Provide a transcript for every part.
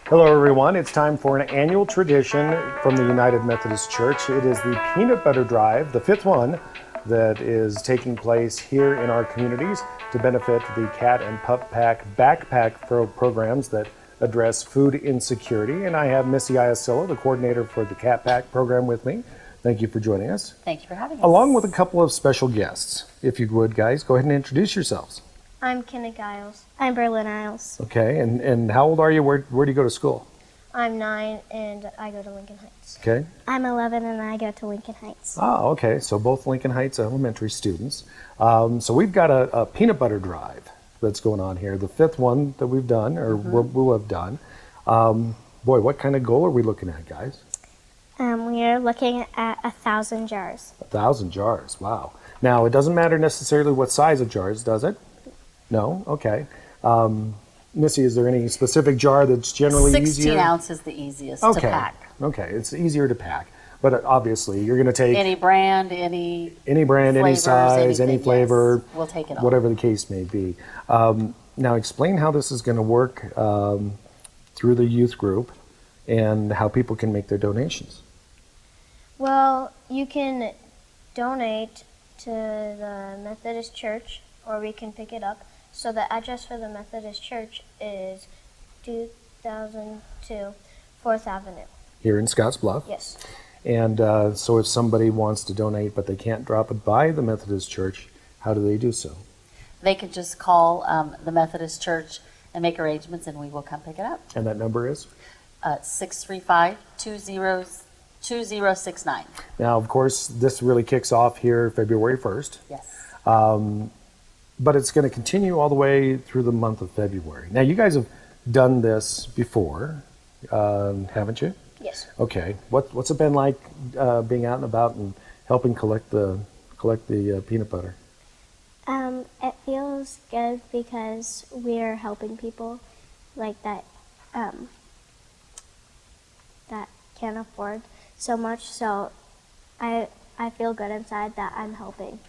Hello, everyone. It's time for an annual tradition from the United Methodist Church. It is the Peanut Butter Drive, the fifth one that is taking place here in our communities to benefit the Cat and Pup Pack backpack programs that address food insecurity. And I have Missi Iasillo, the coordinator for the Cat Pack program, with me. Thank you for joining us. Thank you for having us. Along with a couple of special guests. If you would, guys, go ahead and introduce yourselves. I'm KNEB Giles. I'm Berlin Isles. Okay, and how old are you? Where do you go to school? I'm 9 and I go to Lincoln Heights. Okay. I'm 11 and I go to Lincoln Heights. Oh, okay. So both Lincoln Heights elementary students. So we've got a peanut butter drive that's going on here. The fifth one that we've done, or we'll have done. Boy, what kind of goal are we looking at, guys? We are looking at 1,000 jars. 1,000 jars. Wow. Now, it doesn't matter necessarily what size of jars, does it? No? Okay. Missi, is there any specific jar that's generally 16 easier? ounce is the easiest to pack. Okay, it's easier to pack. But obviously, you're going to take Any brand, any brand, any flavors, size, any anything, flavor. yes. We'll take it all. Whatever the case may be. Now, explain how this is going to work through the youth group and how people can make their donations. Well, you can donate to the Methodist Church or we can pick it up. So the address for the Methodist Church is 2002 4th Avenue. Here in Scottsbluff? Yes. And so if somebody wants to donate but they can't drop it by the Methodist Church, how do they do so? They could just call the Methodist Church and make arrangements and we will come pick it up. And that number is? 635-2069. Now, of course, this really kicks off here February 1st. Yes. But it's going to continue all the way through the month of February. Now, you guys have done this before, haven't you? Yes. Okay. What's it been like being out and about and helping collect the peanut butter? It feels good because we're helping people like that that can't afford so much. So I feel good inside that I'm helping.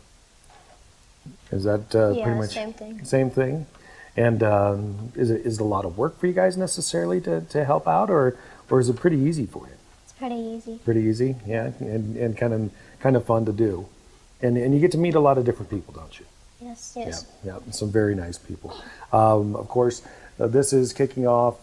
Is that pretty much same thing? Same thing. And is it a lot of work for you guys necessarily to help out, or is it pretty easy for you? It's pretty easy. Pretty easy, yeah, and kind of fun to do, and you get to meet a lot of different people, don't you? Yes. Yes. Yeah, some very nice people. Of course, this is kicking off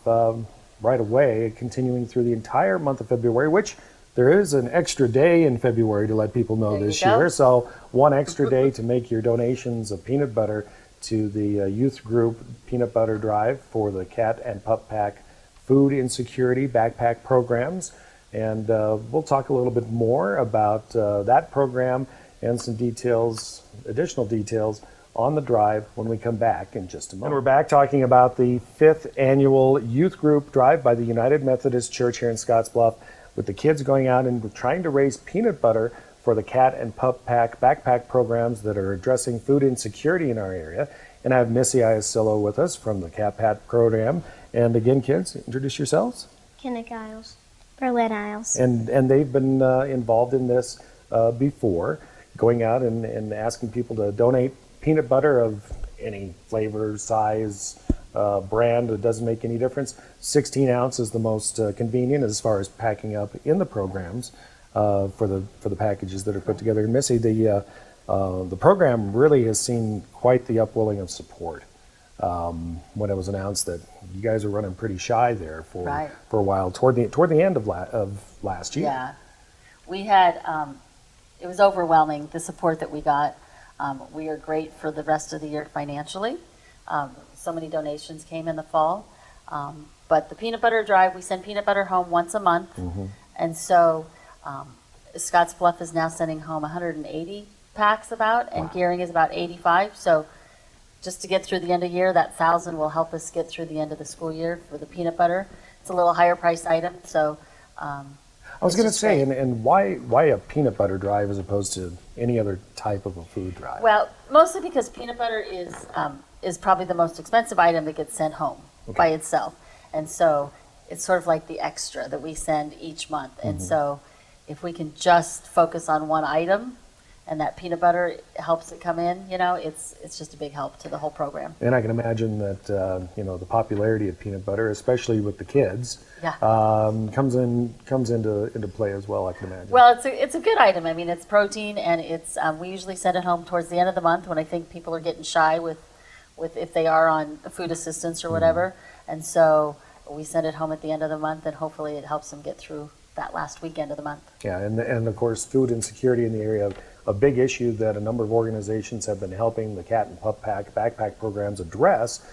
right away, continuing through the entire month of February, which there is an extra day in February to let people know this year. So one extra day to make your donations of peanut butter to the youth group Peanut Butter Drive for the Cat and Pup Pack food insecurity backpack programs. And we'll talk a little bit more about that program and some details, additional details on the drive when we come back in just a moment. And we're back talking about the 5th annual youth group drive by the United Methodist Church here in Scottsbluff, with the kids going out and trying to raise peanut butter for the Cat and Pup Pack backpack programs that are addressing food insecurity in our area. And I have Missi Iasillo with us from the Cat Pack program. And again, kids, introduce yourselves. KNEB Giles. Berlin Isles. And they've been involved in this before, going out and asking people to donate peanut butter of any flavor, size, brand. It doesn't make any difference. 16 ounce is the most convenient as far as packing up in the programs for the packages that are put together. And Missi, the program really has seen quite the upwelling of support when it was announced that you guys are running pretty shy there for a while toward the end of last year. Yeah, we had it was overwhelming, the support that we got. We are great for the rest of the year financially. So many donations came in the fall. But the peanut butter drive, we send peanut butter home once a month. And so Scottsbluff is now sending home 180 packs and Gearing is about 85. So just to get through the end of the year, that 1,000 will help us get through the end of the school year for the peanut butter. It's a little higher priced item. So I was going to say, and why a peanut butter drive as opposed to any other type of a food drive? Well, mostly because peanut butter is probably the most expensive item that gets sent home by itself. And so it's sort of like the extra that we send each month. And so if we can just focus on one item and that peanut butter helps it come in, it's just a big help to the whole program. And I can imagine that the popularity of peanut butter, especially with the kids, Yeah. comes into play as well. I can imagine. Well, it's a good item. I mean, it's protein, and it's we usually send it home towards the end of the month when I think people are getting shy with if they are on food assistance or whatever, and so we send it home at the end of the month, and hopefully it helps them get through that last weekend of the month. Yeah, and of course, food insecurity in the area, a big issue that a number of organizations have been helping the Cat and Pup Pack backpack programs address,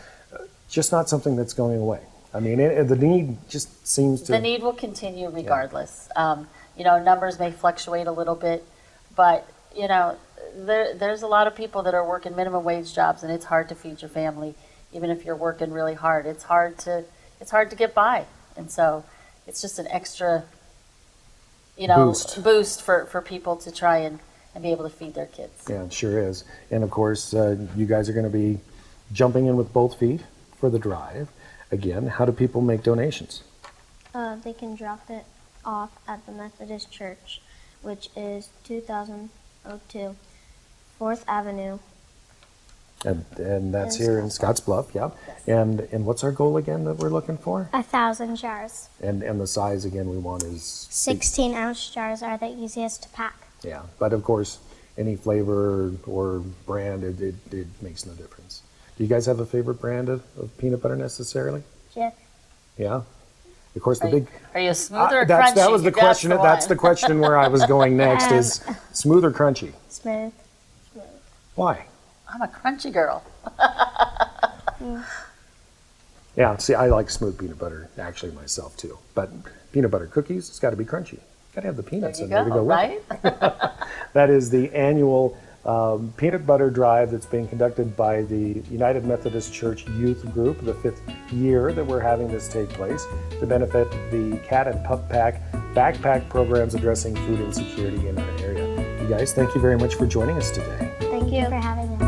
just not something that's going away. I mean, the need just seems to... The need will continue regardless. Numbers may fluctuate a little bit, but, there's a lot of people that are working minimum wage jobs, and it's hard to feed your family, even if you're working really hard. It's hard to get by, and so it's just an extra, boost for people to try and be able to feed their kids. Yeah, it sure is. And of course, you guys are going to be jumping in with both feet for the drive. Again, how do people make donations? They can drop it off at the Methodist Church, which is 2002 4th Avenue. And that's here in Scottsbluff, yeah. And what's our goal again that we're looking for? 1,000 jars. And the size again we want is 16-ounce jars are the easiest to pack. Yeah, but of course, any flavor or brand, it makes no difference. Do you guys have a favorite brand of peanut butter necessarily? Jif. Yeah. Of course, Are you smooth or that crunchy? was the question. That's the question where I was going next. Is smooth or crunchy? Smooth. Why? I'm a crunchy girl. Yeah. See, I like smooth peanut butter actually myself too. But peanut butter cookies, it's got to be crunchy. Got to have the peanuts There in you there to go, go with it. right? That is the annual peanut butter drive that's being conducted by the United Methodist Church Youth Group, the 5th year that we're having this take place, to benefit the Cat and Pup Pack backpack programs addressing food insecurity in our area. You guys, thank you very much for joining us today. Thank you for having us.